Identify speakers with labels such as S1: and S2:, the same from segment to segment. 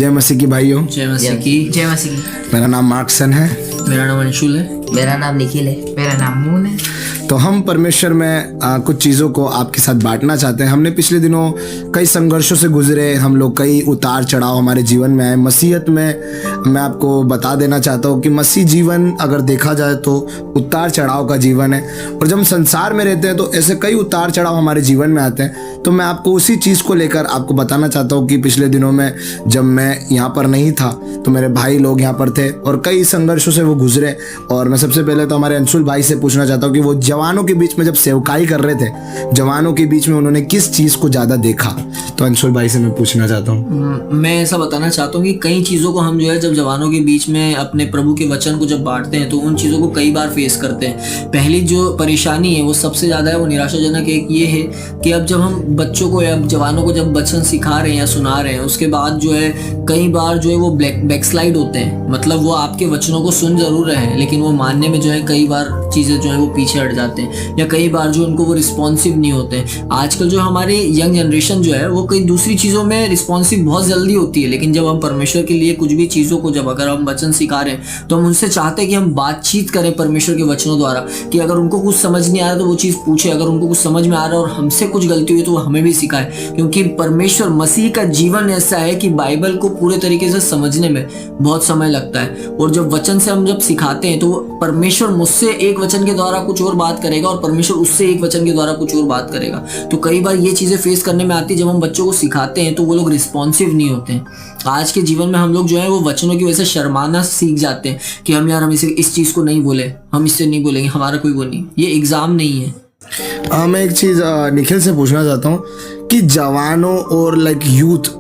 S1: जय मसीह की भाइयों।
S2: जय मसीह की।
S3: जय मसीह की।
S1: मेरा नाम मार्कसन है।
S2: मेरा नाम अंशुल है।
S3: मेरा नाम निखिल है। मेरा नाम मून है।
S1: तो हम परमेश्वर में कुछ चीज़ों को आपके साथ बांटना चाहते हैं। हमने पिछले दिनों कई संघर्षों से गुजरे, हम लोग कई उतार चढ़ाव हमारे जीवन में आए। मसीहत में मैं आपको बता देना चाहता हूँ कि मसीह जीवन अगर देखा जाए तो उतार चढ़ाव का जीवन है, और जब हम संसार में रहते हैं तो ऐसे कई उतार चढ़ाव हमारे जीवन में आते हैं। तो मैं आपको उसी चीज़ को लेकर आपको बताना चाहता हूँ कि पिछले दिनों में जब मैं यहाँ पर नहीं था तो मेरे भाई लोग यहाँ पर थे और कई संघर्षों से वो गुजरे। और मैं सबसे पहले तो हमारे अंशुल भाई से पूछना चाहता हूँ कि वो जवानों के बीच में जब सेवकाई कर रहे थे, जवानों के बीच में उन्होंने किस चीज़ को ज़्यादा देखा। तो अंशुल भाई से मैं पूछना चाहता हूँ।
S2: मैं ऐसा बताना चाहता हूँ कि कई चीज़ों को हम जो है जब जवानों के बीच में अपने प्रभु के वचन को जब बांटते हैं तो उन चीज़ों को कई बार फेस करते हैं। पहली जो परेशानी है वो सबसे ज़्यादा है, वो निराशाजनक एक ये है कि अब जब हम बच्चों को या जवानों को जब वचन सिखा रहे हैं या सुना रहे हैं, उसके बाद जो है कई बार जो है वो बैकस्लाइड होते हैं। मतलब वो आपके वचनों को सुन जरूर रहे हैं लेकिन वो मानने में जो है कई बार चीज़ें जो है वो पीछे हट जाते हैं, या कई बार जो उनको वो रिस्पॉन्सिव नहीं होते हैं। आजकल जो हमारी यंग जनरेशन जो है वो कई दूसरी चीज़ों में रिस्पॉन्सिव बहुत जल्दी होती है, लेकिन जब हम परमेश्वर के लिए कुछ भी चीज़ों को जब अगर हम वचन सिखा रहे हैं तो हम उनसे चाहते हैं कि हम बातचीत करें परमेश्वर के वचनों द्वारा, कि अगर उनको कुछ समझ नहीं आ रहा तो वो चीज़ पूछे, अगर उनको कुछ समझ में आ रहा है और हमसे कुछ गलती हुई तो वो हमें भी सिखाए। क्योंकि परमेश्वर मसीह का जीवन ऐसा है कि बाइबल को पूरे तरीके से समझने में बहुत समय लगता है, और जब वचन से हम जब सिखाते हैं तो परमेश्वर मुझसे एक वचन के द्वारा कुछ और बात करेगा और परमेश्वर उससे एक वचन के द्वारा कुछ और बात करेगा। तो कई बार ये चीज़ें फेस करने में आती है जब हम बच्चों को सिखाते हैं तो वो लोग रिस्पॉन्सिव नहीं होते हैं। आज के जीवन में हम लोग जो है वो वचनों की वजह से शर्माना सीख जाते हैं कि हम यार हम इस चीज़ को नहीं बोले, हम इससे नहीं बोलेंगे, हमारा कोई वो नहीं, ये एग्ज़ाम नहीं है।
S1: मैं एक चीज़ निखिल से पूछना चाहता हूँ कि जवानों और यूथ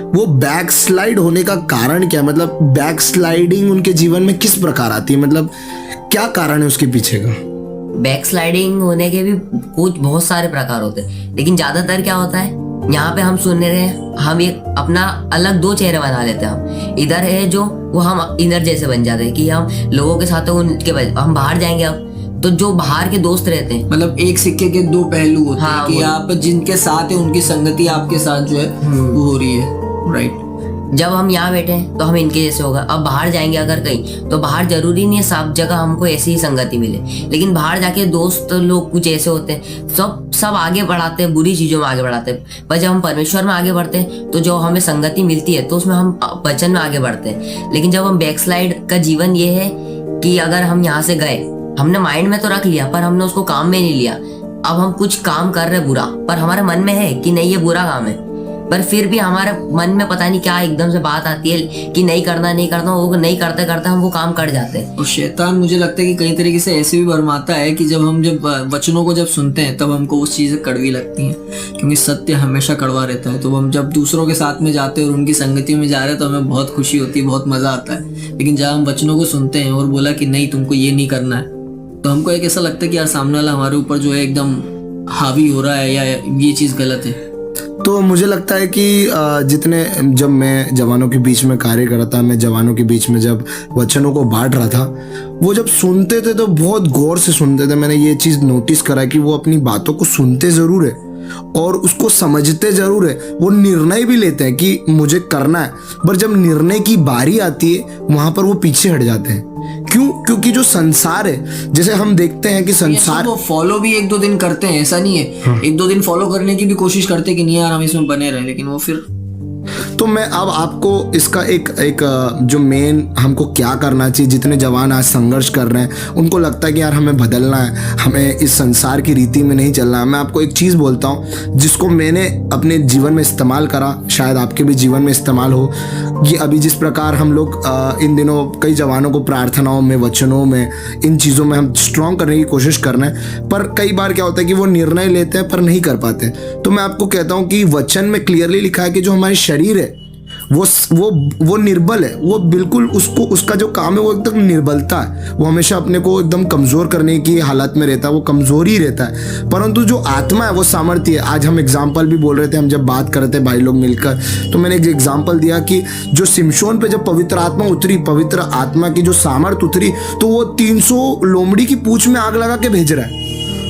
S1: वो बैक स्लाइड होने का कारण क्या है? मतलब बैक स्लाइडिंग उनके जीवन में किस प्रकार आती है, मतलब क्या कारण है उसके पीछे का?
S3: बैक स्लाइडिंग होने के भी कुछ बहुत सारे प्रकार होते हैं, लेकिन ज्यादातर क्या होता है, यहाँ पे हम सुन रहे हैं, हम एक अपना अलग दो चेहरे बना लेते हैं। हम इधर है जो वो हम इधर जैसे बन जाते हैं कि हम लोगों के साथ उनके हम बाहर जाएंगे अब तो जो बाहर के दोस्त रहते हैं, मतलब
S2: एक सिक्के के दो पहलू होते हैं कि आप जिनके साथ है उनकी संगति आपके साथ जो है वो हो रही है, राइट।
S3: जब हम यहाँ बैठे हैं तो हम इनके जैसे होगा, अब बाहर जाएंगे अगर कहीं तो बाहर जरूरी नहीं है सब जगह हमको ऐसी ही संगति मिले, लेकिन बाहर जाके दोस्त लोग कुछ ऐसे होते हैं सब आगे बढ़ाते हैं, बुरी चीजों में आगे बढ़ाते हैं। पर जब हम परमेश्वर में आगे बढ़ते हैं तो जो हमें संगति मिलती है तो उसमें हम वचन में आगे बढ़ते हैं। लेकिन जब हम बैकस्लाइड का जीवन ये है कि अगर हम यहाँ से गए, हमने माइंड में तो रख लिया पर हमने उसको काम में नहीं लिया, अब हम कुछ काम कर रहे बुरा पर हमारे मन में है कि नहीं ये बुरा काम है, पर फिर भी हमारे मन में पता नहीं क्या एकदम से बात आती है कि नहीं करना, वो नहीं करते करते हम वो काम कर जाते हैं।
S2: और शैतान मुझे लगता है कि कई तरीके से ऐसे भी भरमाता है कि जब हम वचनों को जब सुनते हैं तब हमको उस चीज़ें कड़वी लगती हैं, क्योंकि सत्य हमेशा कड़वा रहता है। तो हम जब दूसरों के साथ में जाते हैं और उनकी संगति में जा रहे हैं तो हमें बहुत खुशी होती है, बहुत मज़ा आता है। लेकिन जब हम वचनों को सुनते हैं और बोला कि नहीं तुमको ये नहीं करना है, तो हमको एक ऐसा लगता है कि यार सामने वाला हमारे ऊपर जो है एकदम हावी हो रहा है या ये चीज़ गलत है।
S1: तो मुझे लगता है कि जब मैं जवानों के बीच में कार्य कर रहा था, मैं जवानों के बीच में जब वचनों को बांट रहा था, वो जब सुनते थे तो बहुत गौर से सुनते थे। मैंने ये चीज़ नोटिस करा कि वो अपनी बातों को सुनते ज़रूर है और उसको समझते ज़रूर है, वो निर्णय भी लेते हैं कि मुझे करना है, पर जब निर्णय की बारी आती है वहाँ पर वो पीछे हट जाते हैं। क्यों? क्योंकि जो संसार है, जैसे हम देखते हैं कि संसार
S2: तो फॉलो भी एक दो दिन करते हैं, ऐसा नहीं है। हाँ। एक दो दिन फॉलो करने की भी कोशिश करते हैं कि नहीं यार हम इसमें बने रहे, लेकिन वो फिर
S1: तो मैं अब आपको इसका एक जो मेन हमको क्या करना चाहिए, जितने जवान आज संघर्ष कर रहे हैं उनको लगता है कि यार हमें बदलना है, हमें इस संसार की रीति में नहीं चलना है। मैं आपको एक चीज़ बोलता हूँ जिसको मैंने अपने जीवन में इस्तेमाल करा, शायद आपके भी जीवन में इस्तेमाल हो। ये अभी जिस प्रकार हम लोग इन दिनों कई जवानों को प्रार्थनाओं में, वचनों में, इन चीज़ों में हम स्ट्रॉन्ग करने की कोशिश कर रहे हैं, पर कई बार क्या होता है कि वो निर्णय लेते हैं पर नहीं कर पाते। तो मैं आपको कहता हूँ कि वचन में क्लियरली लिखा है कि जो हमारे शरीर है वो निर्बल है, वो बिल्कुल उसका जो काम है वो एकदम निर्बलता है, वो हमेशा अपने को एकदम कमज़ोर करने की हालत में रहता है, वो कमज़ोर ही रहता है। परंतु जो आत्मा है वो सामर्थ्य है। आज हम एग्जाम्पल भी बोल रहे थे, हम जब बात कर रहे थे भाई लोग मिलकर, तो मैंने एक एग्जाम्पल दिया कि जो सिमशोन पे जब पवित्र आत्मा उतरी, पवित्र आत्मा की जो सामर्थ्य उतरी, तो वो 300 लोमड़ी की पूंछ में आग लगा के भेज रहा है।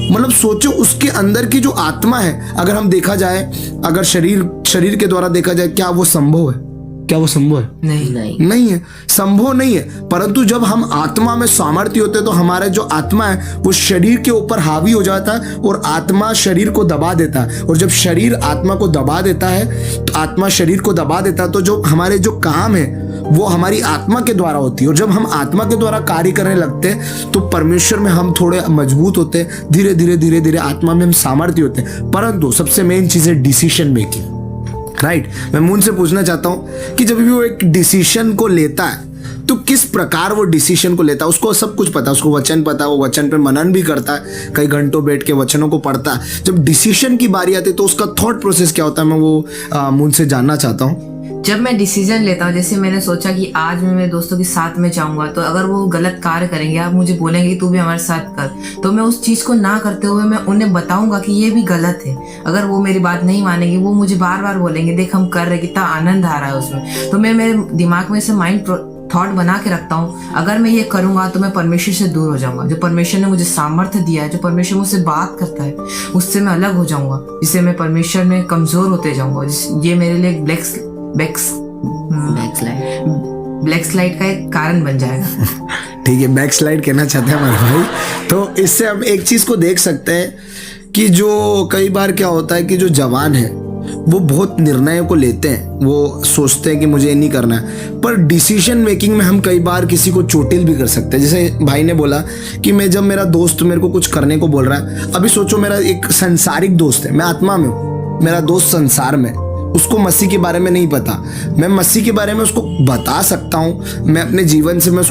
S1: मतलब सोचो उसके अंदर की जो आत्मा है, अगर हम देखा जाए, अगर शरीर के द्वारा देखा जाए, क्या वो संभव है? क्या वो संभव है?
S3: नहीं
S1: नहीं है, संभव नहीं है। परंतु जब हम आत्मा में सामर्थ्य होते हैं तो हमारा जो आत्मा है वो शरीर के ऊपर हावी हो जाता है और आत्मा शरीर को दबा देता है। और जब शरीर आत्मा को दबा देता है, तो आत्मा शरीर को दबा देता है, तो जो हमारे जो काम है वो हमारी आत्मा के द्वारा होती है। और जब हम आत्मा के द्वारा कार्य करने लगते हैं तो परमेश्वर में हम थोड़े मजबूत होते हैं, धीरे धीरे धीरे धीरे आत्मा में हम सामर्थ्य होते हैं। परंतु सबसे मेन चीज है डिसीजन मेकिंग, राइट। मैं मुझ से पूछना चाहता हूं कि जब भी वो एक डिसीजन को लेता है तो किस प्रकार वो डिसीजन को लेता है। उसको सब कुछ पता है, उसको वचन पता है, वो वचन पे मनन भी करता है, कई घंटों बैठ के वचनों को पढ़ता है। जब डिसीजन की बारी आती है तो उसका थॉट प्रोसेस क्या होता है, मैं वो मुझ से जानना चाहता हूँ।
S4: जब मैं डिसीजन लेता हूँ, जैसे मैंने सोचा कि आज मैं मेरे दोस्तों के साथ में जाऊंगा, तो अगर वो गलत कार्य करेंगे, आप मुझे बोलेंगे कि तू भी हमारे साथ कर, तो मैं उस चीज़ को ना करते हुए मैं उन्हें बताऊंगा कि ये भी गलत है। अगर वो मेरी बात नहीं मानेंगे, वो मुझे बार बार बोलेंगे देख हम कर रहे, कितना आनंद आ रहा है उसमें, तो मैं मेरे दिमाग में से माइंड थॉट बना के रखता हूँ, अगर मैं ये करूँगा तो मैं परमेश्वर से दूर हो जाऊंगा। जो परमेश्वर ने मुझे सामर्थ्य दिया है, जो परमेश्वर मुझसे बात करता है, उससे मैं अलग हो जाऊंगा, जिससे मैं परमेश्वर में कमज़ोर होते जाऊंगा। ये मेरे लिए ब्लैक स्लाइड का एक कारण बन जाएगा।
S1: ठीक है, बैक स्लाइड कहना चाहते हैं हमारे भाई। तो इससे हम एक चीज को देख सकते हैं कि जो कई बार क्या होता है कि जो जवान है वो बहुत निर्णयों को लेते हैं, वो सोचते हैं कि मुझे ये नहीं करना है, पर डिसीजन मेकिंग में हम कई बार किसी को चोटिल भी कर सकते हैं। जैसे भाई ने बोला कि मैं जब मेरा दोस्त मेरे को कुछ करने को बोल रहा है, अभी सोचो मेरा एक संसारिक दोस्त है, मैं आत्मा में हूँ, मेरा दोस्त संसार में, उसको मसीह के बारे में नहीं पता, मैं मसीह के बारे में उसको बता सकता हूँ, मैं अपने जीवन से मैं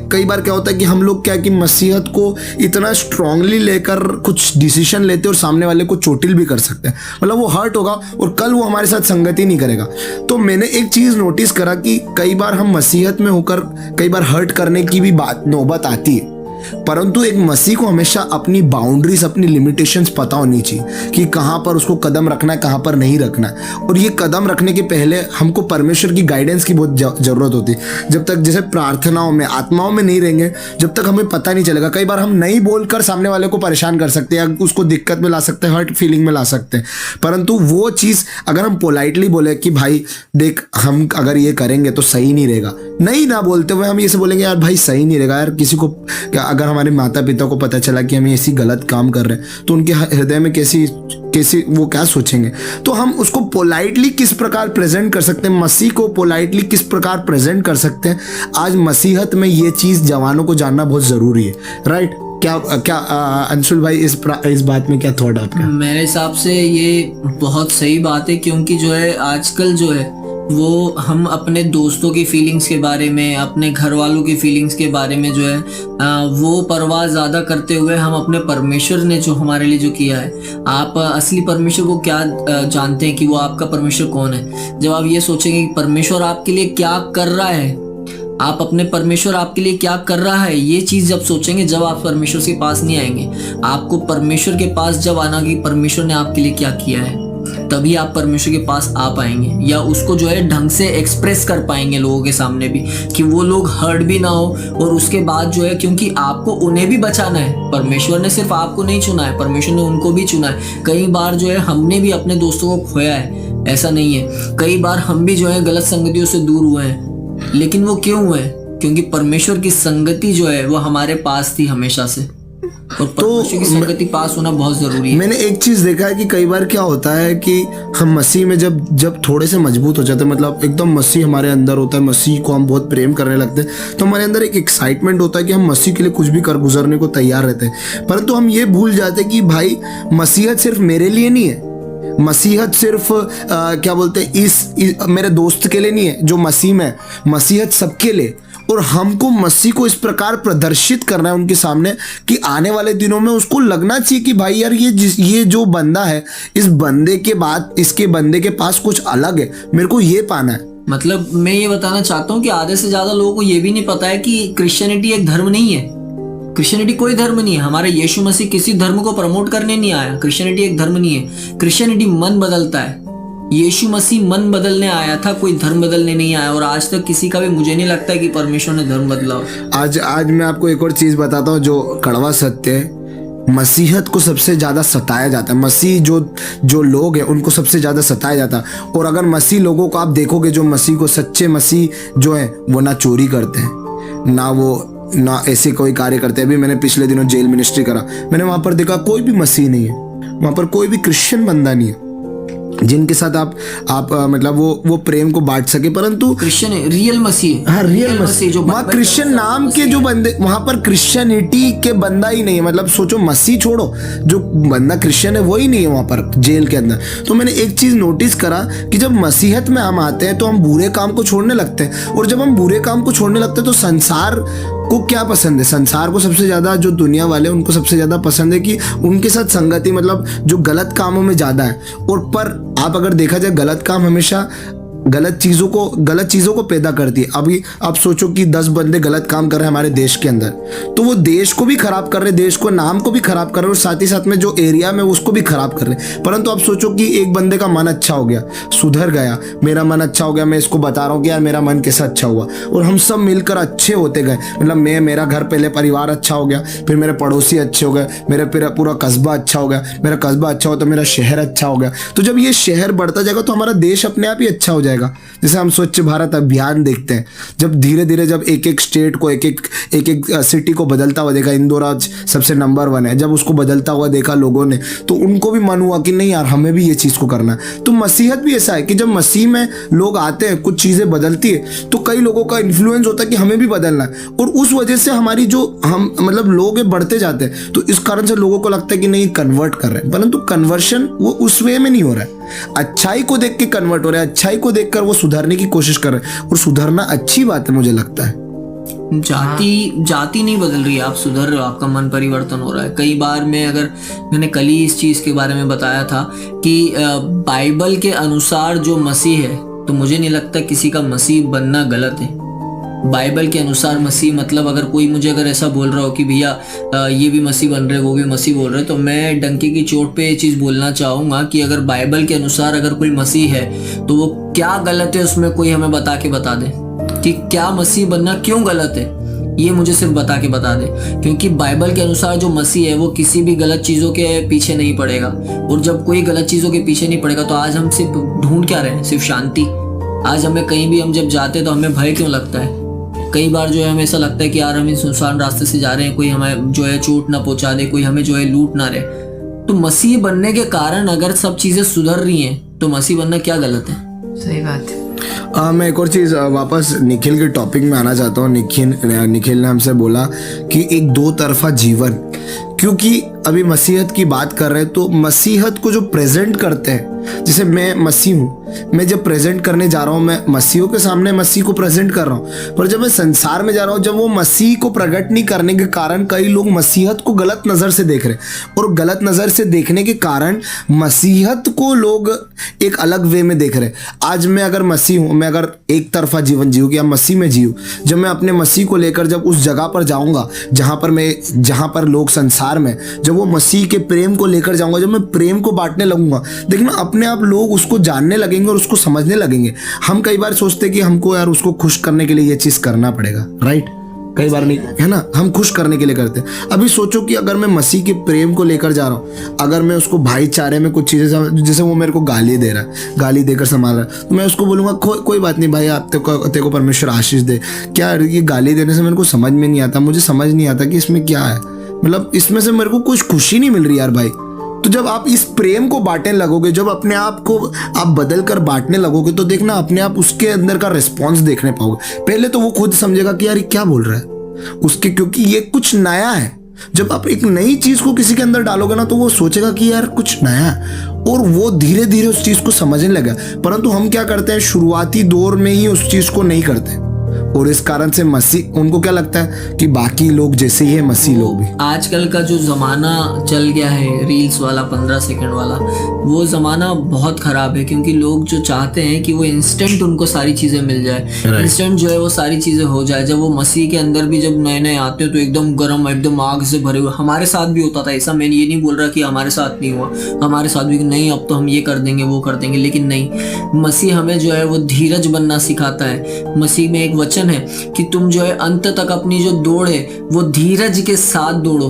S1: कई बार क्या होता है कि हम लोग क्या कि मसीहत को इतना स्ट्रांगली लेकर कुछ डिसीजन लेते और सामने वाले को चोटिल भी कर सकते हैं, मतलब वो हर्ट होगा और कल वो हमारे साथ संगति नहीं करेगा। तो मैंने एक चीज़ नोटिस करा कि कई बार हम मसीहत में होकर कई बार हर्ट करने की भी बात नौबत आती है, परंतु एक मसीह को हमेशा अपनी बाउंड्रीज, अपनी लिमिटेशंस पता होनी चाहिए कि कहाँ पर उसको कदम रखना है, कहाँ पर नहीं रखना है। और ये कदम रखने के पहले हमको परमेश्वर की गाइडेंस की बहुत ज़रूरत होती है। जब तक जैसे प्रार्थनाओं में, आत्माओं में नहीं रहेंगे, जब तक हमें पता नहीं चलेगा। कई बार हम नहीं बोलकर सामने वाले को परेशान कर सकते हैं या उसको दिक्कत में ला सकते हैं, हर्ट फीलिंग में ला सकते हैं। परंतु वो चीज़ अगर हम पोलाइटली बोले कि भाई देख हम अगर ये करेंगे तो सही नहीं रहेगा, नहीं ना बोलते हुए हम ये से बोलेंगे यार भाई सही नहीं रहेगा यार, किसी को क्या अगर हमारे माता पिता को पता चला कि हम ऐसी गलत काम कर रहे हैं तो उनके हृदय में कैसी वो क्या सोचेंगे। तो हम उसको पोलाइटली किस प्रकार प्रेजेंट कर सकते हैं, मसीह को पोलाइटली किस प्रकार प्रेजेंट कर सकते हैं। आज मसीहत में ये चीज़ जवानों को जानना बहुत ज़रूरी है, राइट। क्या अंशुल भाई इस बात में क्या थॉट आपका?
S2: मेरे हिसाब से ये बहुत सही बात है, क्योंकि जो है आजकल जो है वो हम अपने दोस्तों की फीलिंग्स के बारे में, अपने घर वालों की फीलिंग्स के बारे में जो है वो परवाह ज़्यादा करते हुए हम अपने परमेश्वर ने जो हमारे लिए जो किया है, आप असली परमेश्वर को क्या जानते हैं कि वो आपका परमेश्वर कौन है। जब आप ये सोचेंगे कि परमेश्वर आपके लिए क्या कर रहा है, आप अपने परमेश्वर आपके लिए क्या कर रहा है, ये चीज़ जब सोचेंगे, जब आप परमेश्वर के पास नहीं आएंगे, आपको परमेश्वर के पास जब आना कि परमेश्वर ने आपके लिए क्या किया है, तभी आप परमेश्वर के पास आ पाएंगे या उसको जो है ढंग से एक्सप्रेस कर पाएंगे लोगों के सामने भी, कि वो लोग हर्ट भी ना हो। और उसके बाद जो है, क्योंकि आपको उन्हें भी बचाना है, परमेश्वर ने सिर्फ आपको नहीं चुना है, परमेश्वर ने उनको भी चुना है। कई बार जो है हमने भी अपने दोस्तों को खोया है, ऐसा नहीं है, कई बार हम भी जो है गलत संगतियों से दूर हुए हैं, लेकिन वो क्यों हुए? क्योंकि परमेश्वर की संगति जो है वो हमारे पास थी हमेशा से, और परमेश्वर की संगति पास होना बहुत जरूरी है।
S1: मैंने एक चीज देखा है कि कई बार क्या होता है कि हम मसीह में जब थोड़े से मजबूत हो जाते हैं, मतलब एकदम मसीह हमारे अंदर होता है, मसीह को हम बहुत प्रेम करने लगते हैं, तो हमारे अंदर एक एक्साइटमेंट होता है कि हम मसीह के लिए कुछ भी कर गुजरने को तैयार रहते हैं। परंतु हम ये भूल जाते हैं कि भाई मसीहत सिर्फ मेरे लिए नहीं है, मसीहत सिर्फ क्या बोलते हैं इस मेरे दोस्त के लिए नहीं है जो मसीह में, मसीहत सबके लिए। और हमको मसीह को इस प्रकार प्रदर्शित करना है उनके सामने कि आने वाले दिनों में उसको लगना चाहिए कि भाई यार ये जो बंदा है, इस बंदे के बाद इसके बंदे के पास कुछ अलग है, मेरे को ये पाना है।
S2: मतलब मैं ये बताना चाहता हूँ कि आधे से ज्यादा लोगों को ये भी नहीं पता है कि क्रिश्चियनिटी एक धर्म नहीं है। क्रिश्चियनिटी कोई धर्म नहीं है। हमारा यीशु मसीह किसी धर्म को प्रमोट करने नहीं आया। क्रिश्चियनिटी एक धर्म नहीं है। क्रिश्चियनिटी मन बदलता है। यीशु मसीह मन बदलने आया था, कोई धर्म बदलने नहीं आया। और आज तक किसी का भी मुझे नहीं लगता है कि परमेश्वर ने धर्म बदला हो।
S1: आज मैं आपको एक और चीज बताता हूँ जो कड़वा सत्य है। मसीहत को सबसे ज़्यादा सताया जाता है, मसीह जो लोग हैं उनको सबसे ज़्यादा सताया जाता है। और अगर मसीह लोगों को आप देखोगे, जो मसीह को सच्चे मसीह जो हैं वो ना चोरी करते हैं, ना ऐसे कोई कार्य करते हैं। अभी मैंने पिछले दिनों जेल मिनिस्ट्री करा, मैंने वहाँ पर देखा कोई भी मसीह नहीं है, वहाँ पर कोई भी क्रिश्चियन बंदा नहीं है जिनके साथ आप मतलब वो प्रेम को बांट सके। परंतु
S2: क्रिश्चियन रियल मसीह,
S1: हाँ रियल मसीह
S2: जो
S1: वहाँ क्रिश्चियन नाम के जो बंदे, वहाँ पर क्रिश्चियनिटी के बंदा ही नहीं है। मतलब सोचो, मसीह छोड़ो, जो बंदा क्रिश्चियन है वही नहीं है वहाँ पर जेल के अंदर। तो मैंने एक चीज़ नोटिस करा कि जब मसीहत में हम आते हैं तो हम बुरे काम को छोड़ने लगते हैं, और जब हम बुरे काम को छोड़ने लगते हैं तो संसार को क्या पसंद है? संसार को सबसे ज़्यादा, जो दुनिया वाले उनको सबसे ज़्यादा पसंद है कि उनके साथ संगति, मतलब जो गलत कामों में ज़्यादा है। और पर आप अगर देखा जाए, गलत काम हमेशा गलत चीज़ों को पैदा करती है। अभी आप सोचो कि 10 बंदे गलत काम कर रहे हैं हमारे देश के अंदर, तो वो देश को भी खराब कर रहे हैं, देश को नाम को भी खराब कर रहे हैं, और साथ ही साथ में जो एरिया में उसको भी खराब कर रहे हैं। परंतु आप सोचो कि एक बंदे का मन अच्छा हो गया, सुधर गया, मेरा मन अच्छा हो गया, मैं इसको बता रहा हूँ कि यार मेरा मन कैसा अच्छा हुआ, और हम सब मिलकर अच्छे होते गए। मतलब मेरा घर, पहले परिवार अच्छा हो गया, फिर मेरे पड़ोसी अच्छे हो गए, मेरा पूरा कस्बा अच्छा हो गया, मेरा कस्बा अच्छा हो तो मेरा शहर अच्छा हो गया। तो जब ये शहर बढ़ता जाएगा तो हमारा देश अपने आप ही अच्छा हो जाएगा। जैसे हम स्वच्छ भारत अभियान देखते हैं, जब धीरे धीरे जब एक स्टेट को एक सिटी को बदलता हुआ देखा, इंदौर आज सबसे नंबर 1 है, जब उसको बदलता हुआ देखा लोगों ने, तो उनको भी मन हुआ कि नहीं यार, हमें भी ये चीज़ को करना है। तो मसीहत भी ऐसा है कि जब मसीह में लोग आते हैं, कुछ चीज़ें बदलती है, तो कई लोगों का इन्फ्लुएंस होता है कि हमें भी बदलना है, और उस वजह से हमारी जो हम मतलब लोग हैं बढ़ते जाते हैं। तो इस कारण से लोगों को लगता है कि नहीं कन्वर्ट कर रहे हैं, परंतु कन्वर्शन वो उस वे में नहीं हो रहा है। अच्छाई को देख के कन्वर्ट हो रहा है, अच्छाई को देखकर वो सुधारने की कोशिश कर रहे हैं, और सुधरना अच्छी बात है मुझे लगता है।
S2: जाति नहीं बदल रही है, आप सुधर रहे हो, आपका मन परिवर्तन हो रहा है। कई बार मैंने कल ही इस चीज़ के बारे में बताया था कि बाइबल के अनुसार जो मसीह है, तो मुझे नहीं लगता किसी का मसीह बनना गलत है। बाइबल के अनुसार मसीह मतलब, अगर कोई मुझे अगर ऐसा बोल रहा हो कि भैया ये भी मसीह बन रहे, वो भी मसीह बोल रहे, तो मैं डंके की चोट पे ये चीज़ बोलना चाहूँगा कि अगर बाइबल के अनुसार अगर कोई मसीह है तो वो क्या गलत है, उसमें कोई हमें बता दे कि क्या मसीह बनना क्यों गलत है, ये मुझे सिर्फ बता दे। क्योंकि बाइबल के अनुसार जो मसीह है वो किसी भी गलत चीज़ों के पीछे नहीं पड़ेगा, और जब कोई गलत चीज़ों के पीछे नहीं पड़ेगा तो आज हम सिर्फ ढूंढ क्या रहे हैं? सिर्फ शांति। आज हमें कहीं भी हम जब जाते हैं तो हमें भय क्यों लगता है? कई बार जो है हमें ऐसा लगता है कि यार हम इस सुनसान रास्ते से जा रहे हैं, कोई हमें जो है चोट ना पहुंचा दे, कोई हमें जो है लूट ना रहे। तो मसीह बनने के कारण अगर सब चीज़ें सुधर रही हैं तो मसीह बनना क्या गलत है?
S4: सही बात है।
S1: मैं एक और चीज़ वापस निखिल के टॉपिक में आना चाहता हूँ। निखिल ने हमसे बोला कि एक 2 तरफा जीवन, क्योंकि अभी मसीहत की बात कर रहे हैं तो मसीहत को जो प्रेजेंट करते हैं, जैसे मैं मसीह हूँ, मैं जब प्रेजेंट करने जा रहा हूँ, मैं मसीहों के सामने मसीह को प्रेजेंट कर रहा हूँ, पर जब मैं संसार में जा रहा हूँ, जब वो मसीह को प्रकट नहीं करने के कारण कई लोग मसीहत को गलत नज़र से देख रहे हैं, और गलत नज़र से देखने के कारण मसीहत को लोग एक अलग वे में देख रहे हैं। आज मैं अगर मसीह हूँ, मैं अगर एक तरफा जीवन जीऊँ या मसीह में जीऊँ, जब मैं अपने मसीह को लेकर जब उस जगह पर जाऊँगा जहाँ पर लोग संसार में, जब वो मसीह के प्रेम को लेकर जाऊँगा, जब मैं प्रेम को बांटने लगूंगा, देखना अपने आप लोग उसको जानने लगेंगे और उसको समझने लगेंगे। हम कई बार सोचते हैं कि हमको यार उसको खुश करने के लिए ये चीज़ करना पड़ेगा, राइट? कई बार नहीं है ना, हम खुश करने के लिए करते हैं। अभी सोचो कि अगर मैं मसीह के प्रेम को लेकर जा रहा हूँ, अगर मैं उसको भाईचारे में कुछ चीज़ें, जैसे वो मेरे को गाली दे रहा है, गाली देकर संभाल रहा है, तो मैं उसको बोलूँगा कोई बात नहीं भाई, आप तेरे को परमेश्वर आशीष दे। क्या ये गाली देने से मेरे को समझ में नहीं आता, मुझे समझ नहीं आता कि इसमें क्या है, मतलब इसमें से मेरे को कुछ खुशी नहीं मिल रही यार भाई। तो जब आप इस प्रेम को बांटने लगोगे, जब अपने आप को आप बदल कर बांटने लगोगे, तो देखना अपने आप उसके अंदर का रिस्पॉन्स देखने पाओगे। पहले तो वो खुद समझेगा कि यार ये क्या बोल रहा है उसके, क्योंकि ये कुछ नया है। जब आप एक नई चीज को किसी के अंदर डालोगे ना, तो वो सोचेगा कि यार कुछ नया है, और वो धीरे धीरे उस चीज को समझने लगा। परंतु हम क्या करते हैं, शुरुआती दौर में ही उस चीज को नहीं करते, और इस कारण से मसीह, उनको क्या लगता है कि बाकी लोग जैसे ही है मसीह लोग भी।
S2: आजकल का जो ज़माना चल गया है रील्स वाला, 15 सेकंड वाला, वो ज़माना बहुत ख़राब है, क्योंकि लोग जो चाहते हैं कि वो इंस्टेंट उनको सारी चीज़ें मिल जाए, इंस्टेंट जो है वो सारी चीज़ें हो जाए। जब वो मसीह के अंदर भी जब नए नए आते हैं तो एकदम गर्म, एकदम आग से भरे हुए। हमारे साथ भी होता था ऐसा, मैं ये नहीं बोल रहा कि हमारे साथ नहीं हुआ, हमारे साथ भी नहीं अब तो हम ये कर देंगे वो कर देंगे, लेकिन नहीं, मसीह हमें जो है वो धीरज बनना सिखाता है। मसीह में एक वचन है कि तुम जो है अंत तक अपनी जो दौड़ है वो धीरज के साथ दौड़ो,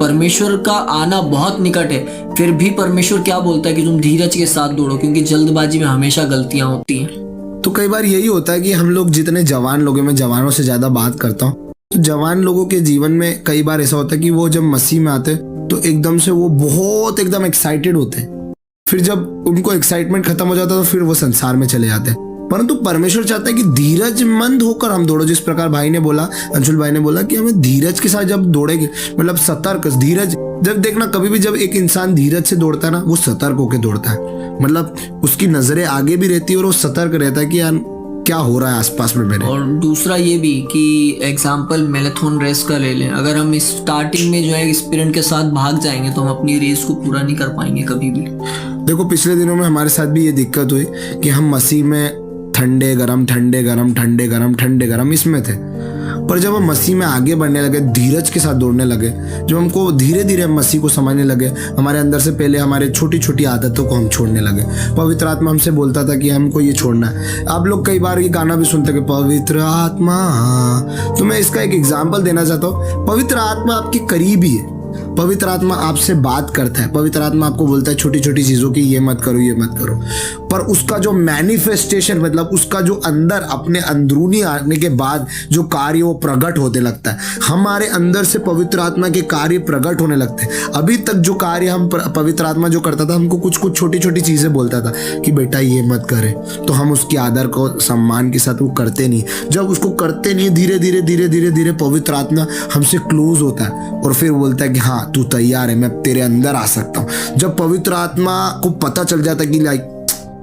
S2: परमेश्वर का आना बहुत निकट है, फिर भी परमेश्वर क्या बोलता है कि तुम धीरज के साथ दौड़ो, क्योंकि जल्दबाजी में हमेशा गलतियां होती हैं।
S1: तो कई बार यही होता है कि हम लोग जितने जवान लोग हैं, मैं जवानों से ज़्यादा बात करता हूँ, तो जवान लोगों के जीवन में कई बार ऐसा होता है कि वो जब मसीह में आते हैं तो एकदम से वो बहुत एकदम एक्साइटेड होते हैं, फिर जब उनको एक्साइटमेंट खत्म हो जाता है तो फिर वो संसार में चले जाते हैं। परंतु परमेश्वर चाहता है कि धीरजमंद होकर हम दौड़ो। जिस प्रकार भाई ने बोला, अंशुल भाई ने बोला कि हमें धीरज के साथ जब दौड़ेंगे, मतलब सतर्क धीरज, जब देखना कभी भी जब एक इंसान धीरज से दौड़ता है ना, वो सतर्क होकर दौड़ता है, मतलब उसकी नजरें आगे भी रहती है और वो सतर्क रहता है कि यार क्या हो रहा है आसपास में मेरे।
S2: और दूसरा ये भी कि एग्जाम्पल मैराथन रेस का ले लें, अगर हम इस स्टार्टिंग में जो है स्प्रिंट के साथ भाग जाएंगे तो हम अपनी रेस को पूरा नहीं कर पाएंगे कभी भी।
S1: देखो पिछले दिनों में हमारे साथ भी ये दिक्कत हुई कि हम मसीह में ठंडे गरम ठंडे गरम ठंडे गरम ठंडे गरम इसमें थे, पर जब हम मसीह में आगे बढ़ने लगे, धीरज के साथ दौड़ने लगे, जब हमको धीरे धीरे हम मसीह को समझने लगे, हमारे अंदर से पहले हमारे छोटी छोटी आदतों को हम छोड़ने लगे। पवित्र आत्मा हमसे बोलता था कि हमको ये छोड़ना है। आप लोग कई बार ये गाना भी सुनते कि पवित्र आत्मा, तो मैं इसका एक एग्जाम्पल देना चाहता हूँ। पवित्र आत्मा आपके करीब ही है, पवित्र आत्मा आपसे बात करता है, पवित्र आत्मा आपको बोलता है छोटी छोटी चीज़ों की ये मत करो ये मत करो, पर उसका जो मैनिफेस्टेशन, मतलब उसका जो अंदर अपने अंदरूनी आने के बाद जो कार्य वो प्रकट होने लगता है। हमारे अंदर से पवित्र आत्मा के कार्य प्रकट होने लगते हैं। अभी तक जो कार्य हम पवित्र आत्मा जो करता था, हमको कुछ कुछ छोटी छोटी चीज़ें बोलता था कि बेटा ये मत करे, तो हम उसके आदर को सम्मान के साथ वो करते नहीं। जब उसको करते नहीं, धीरे धीरे धीरे धीरे धीरे पवित्र आत्मा हमसे क्लोज होता है और फिर बोलता है कि हाँ तू तैयार है, मैं तेरे अंदर आ सकता हूँ। जब पवित्र आत्मा को पता चल जाता है कि लाइक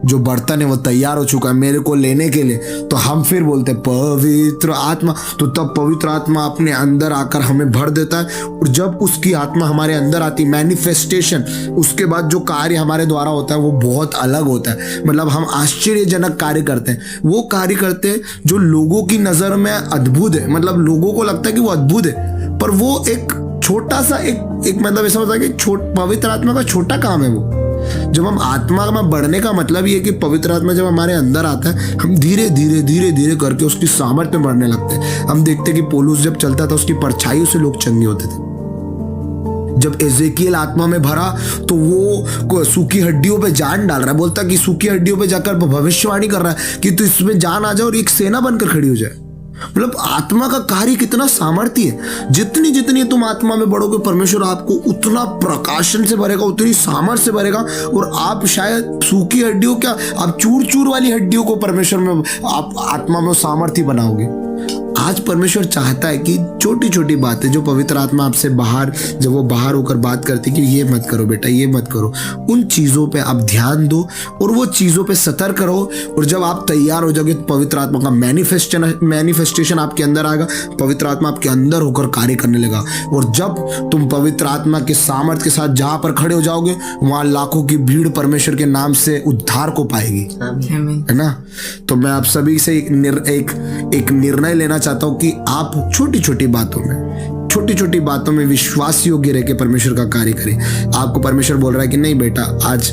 S1: जो बर्तन है वो तैयार हो चुका है मेरे को लेने के लिए, तो हम फिर बोलते हैं पवित्र आत्मा, तो तब पवित्र आत्मा अपने अंदर आकर हमें भर देता है। और जब उसकी आत्मा हमारे अंदर आती, मैनिफेस्टेशन, उसके बाद जो कार्य हमारे द्वारा होता है वो बहुत अलग होता है। मतलब हम आश्चर्यजनक कार्य करते हैं, वो कार्य करते हैं जो लोगों की नज़र में अद्भुत है, मतलब लोगों को लगता है कि वो अद्भुत है, पर वो एक छोटा सा एक मतलब ऐसा होता है कि पवित्र आत्मा का छोटा काम है वो। जब हम आत्मा में बढ़ने का मतलब ये है कि पवित्र आत्मा जब हमारे अंदर आता है, हम धीरे धीरे धीरे धीरे करके उसकी सामर्थ्य में बढ़ने लगते हैं। हम देखते हैं कि पौलुस जब चलता था उसकी परछाइयों से लोग चंगे होते थे। जब एजेकियल आत्मा में भरा तो वो सूखी हड्डियों पे जान डाल रहा है, बोलता कि सूखी हड्डियों पे जाकर भविष्यवाणी कर रहा है कि तू इसमें जान आ जाए और एक सेना बनकर खड़ी हो जाए। मतलब आत्मा का कार्य कितना सामर्थ्य है। जितनी जितनी तुम आत्मा में बढ़ोगे, परमेश्वर आपको उतना प्रकाशन से भरेगा, उतनी सामर्थ्य से भरेगा, और आप शायद सूखी हड्डियों, क्या आप चूर चूर वाली हड्डियों को परमेश्वर में, आप आत्मा में सामर्थ्य बनाओगे। आज परमेश्वर चाहता है कि छोटी छोटी बातें जो पवित्र आत्मा आपसे बाहर, जब वो बाहर होकर बात करती कि ये मत करो बेटा ये मत करो, उन चीज़ों पे आप ध्यान दो और वो चीज़ों पे सतर्क रहो। और जब आप तैयार हो जाओगे तो पवित्र आत्मा का मैनिफेस्टेशन आपके अंदर आएगा, पवित्र आत्मा आपके अंदर होकर कार्य करने लगा। और जब तुम पवित्र आत्मा के सामर्थ्य के साथ जहाँ पर खड़े हो जाओगे, वहाँ लाखों की भीड़ परमेश्वर के नाम से उद्धार को पाएगी, है ना। तो मैं आप सभी से एक निर्णय लेना चाहता हूं कि आप छोटी छोटी बातों में विश्वास योग्य रह के परमेश्वर का कार्य करें। आपको परमेश्वर बोल रहा है कि नहीं बेटा आज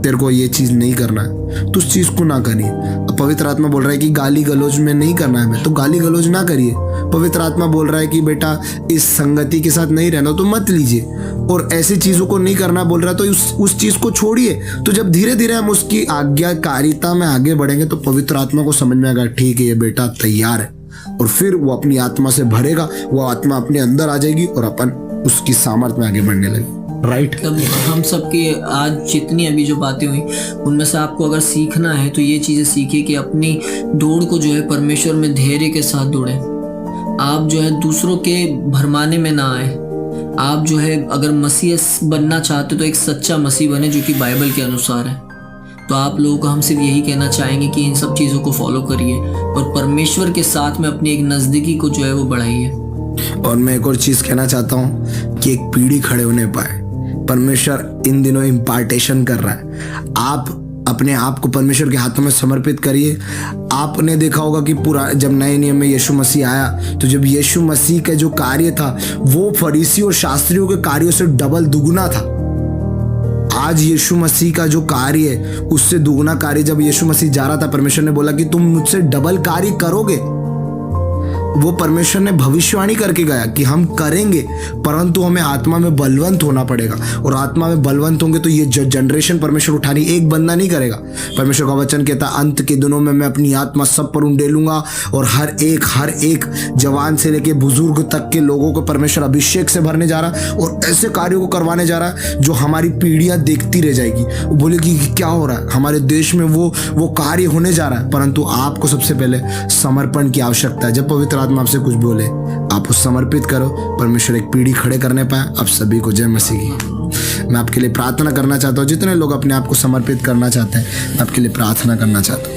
S1: तेरे को ये चीज नहीं करना है, तो उस चीज को ना करिए। पवित्र आत्मा बोल रहा है कि गाली गलौज में नहीं करना है हमें, तो गाली गलौज ना करिए। पवित्र आत्मा बोल रहा है कि बेटा इस संगति के साथ नहीं रहना, तो मत लीजिए। और ऐसी चीजों को नहीं करना बोल रहा है, तो उस चीज को छोड़िए। तो जब धीरे धीरे हम उसकी आज्ञाकारिता में आगे बढ़ेंगे तो पवित्र आत्मा को समझ में आएगा ठीक है ये बेटा तैयार है, और फिर वो अपनी आत्मा से भरेगा, वो आत्मा अपने अंदर आ जाएगी और अपन उसकी सामर्थ्य में आगे बढ़ने लगे। राइट।
S2: हम सबके आज जितनी अभी जो बातें हुई उनमें से आपको अगर सीखना है तो ये चीज़ें सीखिए कि अपनी दौड़ को जो है परमेश्वर में धैर्य के साथ दौड़ें। आप जो है दूसरों के भरमाने में ना आए। आप जो है अगर मसीह बनना चाहते तो एक सच्चा मसीह बने जो कि बाइबल के अनुसार है। तो आप लोगों को हम सिर्फ यही कहना चाहेंगे कि इन सब चीज़ों को फॉलो करिए और परमेश्वर के साथ में अपनी एक नज़दीकी को जो है वो बढ़ाइए।
S1: और मैं एक और चीज़ कहना चाहता हूँ कि एक पीढ़ी खड़े होने पाए। परमेश्वर इन दिनों इम्पार्टेशन कर रहा है। आप अपने आप को परमेश्वर के हाथों में समर्पित करिए। आपने देखा होगा कि जब नए नियम में यीशु मसीह आया, तो जब यीशु मसीह का जो कार्य था वो फरीसी और शास्त्रियों के कार्यों से डबल दुगना था। आज यीशु मसीह का जो कार्य है उससे दुगना कार्य जब यीशु मसीह जा रहा था, परमेश्वर ने बोला कि तुम मुझसे डबल कार्य करोगे। वो परमेश्वर ने भविष्यवाणी करके गया कि हम करेंगे, परंतु हमें आत्मा में बलवंत होना पड़ेगा। और आत्मा में बलवंत होंगे तो ये जनरेशन परमेश्वर उठानी एक बंदा नहीं करेगा। परमेश्वर का वचन कहता है अंत के दिनों में मैं अपनी आत्मा सब पर उंडेलूंगा और हर एक जवान से लेके बुजुर्ग तक के लोगों को परमेश्वर अभिषेक से भरने जा रहा है और ऐसे कार्यों को करवाने जा रहा है जो हमारी पीढ़ियां देखती रह जाएगी। वो बोलेगी कि क्या हो रहा है हमारे देश में, वो कार्य होने जा रहा है। परंतु आपको सबसे पहले समर्पण की आवश्यकता है। जब पवित्र आत्मा आपसे कुछ बोले आप उस समर्पित करो, परमेश्वर एक पीढ़ी खड़े करने पाए। आप सभी को जय मसीह की। मैं आपके लिए प्रार्थना करना चाहता हूँ। जितने लोग अपने आप को समर्पित करना चाहते हैं मैं आपके लिए प्रार्थना करना चाहता हूँ।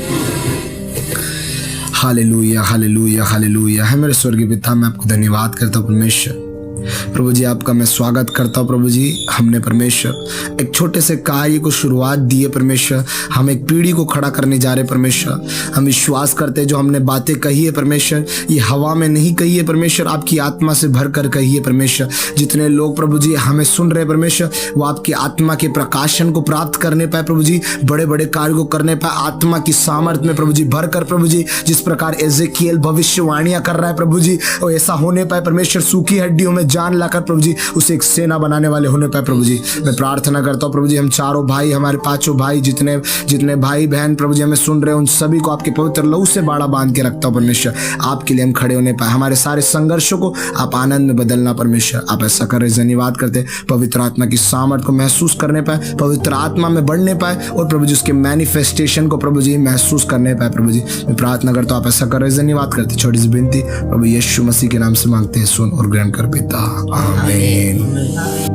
S1: Hallelujah hallelujah hallelujah. है मेरे स्वर्गीय पिता, मैं आपको धन्यवाद करता हूँ परमेश्वर। प्रभु जी आपका मैं स्वागत करता हूँ। प्रभु जी हमने परमेश्वर एक छोटे से कार्य को शुरुआत दी है परमेश्वर। हम एक पीढ़ी को खड़ा करने जा रहे हैं परमेश्वर। हम विश्वास करते हैं जो हमने बातें कही है परमेश्वर, ये हवा में नहीं कही है परमेश्वर, आपकी आत्मा से भर कर कही है परमेश्वर। जितने लोग प्रभु जी हमें सुन रहे हैं परमेश्वर, वो आपकी आत्मा के प्रकाशन को प्राप्त करने पाए प्रभु जी, बड़े बड़े कार्य को करने पाए आत्मा की सामर्थ्य में प्रभु जी भर कर प्रभु जी। जिस प्रकार एजेकिएल भविष्यवाणियां कर रहा है प्रभु जी, और ऐसा होने पाए परमेश्वर। सूखी हड्डियों में जान लाकर प्रभु जी उसे एक सेना बनाने वाले होने पाए प्रभु जी। मैं प्रार्थना करता हूँ प्रभु जी हम चारों भाई, हमारे पांचों भाई, जितने भाई बहन प्रभु जी हमें सुन रहे हैं, उन सभी को आपके पवित्र लहू से बाड़ा बांध के रखता हूँ परमेश्वर। आपके लिए हम खड़े होने पाए, हमारे सारे संघर्षों को आप आनंद में बदलना परमेश्वर। आप ऐसा कर रहे, धन्यवाद करते। पवित्र आत्मा की सामर्थ्य को महसूस करने पाए, पवित्र आत्मा में बढ़ने पाए और प्रभु जी उसके मैनिफेस्टेशन को प्रभु जी महसूस करने पाए प्रभु जी। मैं प्रार्थना करता हूँ आप ऐसा कर रहे, धन्यवाद करते। छोटी सी विनती प्रभु यीशु मसीह के नाम से मांगते हैं, सुन और ग्रहण कर पिता, आमीन।